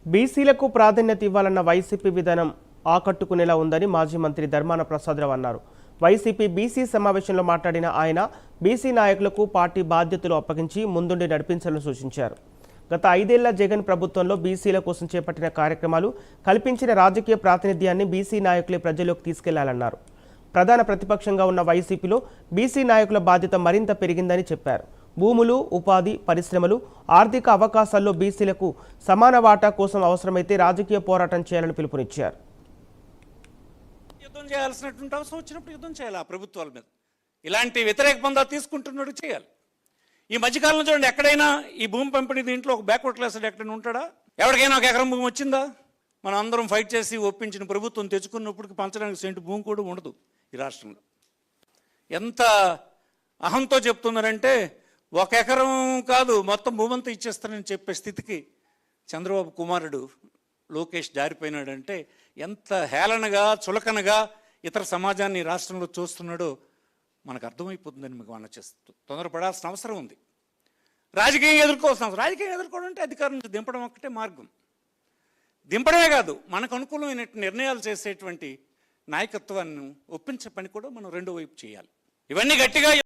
బీసీలకు ప్రాధాన్యత ఇవ్వాలన్న వైసీపీ విధానం ఆకట్టుకునేలా ఉందని మాజీ మంత్రి ధర్మాన ప్రసాదరావు అన్నారు. వైసీపీ బీసీ సమావేశంలో మాట్లాడిన ఆయన బీసీ నాయకులకు పార్టీ బాధ్యతలు అప్పగించి ముందుండి నడిపించాలని సూచించారు. గత 5 ఏళ్ల జగన్ ప్రభుత్వంలో బీసీల కోసం చేపట్టిన కార్యక్రమాలు, కల్పించిన రాజకీయ ప్రాతినిధ్యాన్ని బీసీ నాయకులే ప్రజల్లోకి తీసుకెళ్లాలన్నారు. ప్రధాన ప్రతిపక్షంగా ఉన్న వైసీపీలో బీసీ నాయకుల బాధ్యత మరింత పెరిగిందని చెప్పారు. భూములు, ఉపాధి, పరిశ్రమలు, ఆర్థిక అవకాశాల్లో బీసీలకు సమాన వాటా కోసం అవసరమైతే రాజకీయ పోరాటం చేయాలని పిలుపునిచ్చారు. యుద్ధం చేయాల్సినటువంటి అవసరం వచ్చినప్పుడు యుద్ధం చేయాలి. ఆ ప్రభుత్వాల మీద ఇలాంటి వ్యతిరేక బంధాలు తీసుకుంటున్నాడు చేయాలి. ఈ మధ్యకాలంలో చూడండి, ఎక్కడైనా ఈ భూమి పంపిణీ దీంట్లో ఒక బ్యాక్వర్డ్ క్లాస్ ఎక్కడైనా ఉంటాడా? ఎవరికైనా ఒక ఎకరం భూమి వచ్చిందా? మనం అందరం ఫైట్ చేసి ఒప్పించిన ప్రభుత్వం తెచ్చుకున్నప్పటికి పంచడానికి సెంటు భూమి కూడా ఉండదు ఈ రాష్ట్రంలో. ఎంత అహంతో చెప్తున్నారంటే, 1 ఎకరం కాదు మొత్తం భూమంతా ఇచ్చేస్తానని చెప్పే స్థితికి చంద్రబాబు కుమారుడు లోకేష్ జారిపోయినాడంటే ఎంత హేళనగా, చులకనగా ఇతర సమాజాన్ని రాష్ట్రంలో చూస్తున్నాడో మనకు అర్థమైపోతుందని మీకు మనం చేస్తూ తొందరపడాల్సిన అవసరం ఉంది. రాజకీయం ఎదుర్కోవాల్సిన అవసరం. రాజకీయం ఎదుర్కోవడం అంటే అధికారం నుంచి దింపడం ఒక్కటే మార్గం. దింపడమే కాదు, మనకు అనుకూలమైన నిర్ణయాలు చేసేటువంటి నాయకత్వాన్ని ఒప్పించే పని కూడా మనం రెండో వైపు చేయాలి. ఇవన్నీ గట్టిగా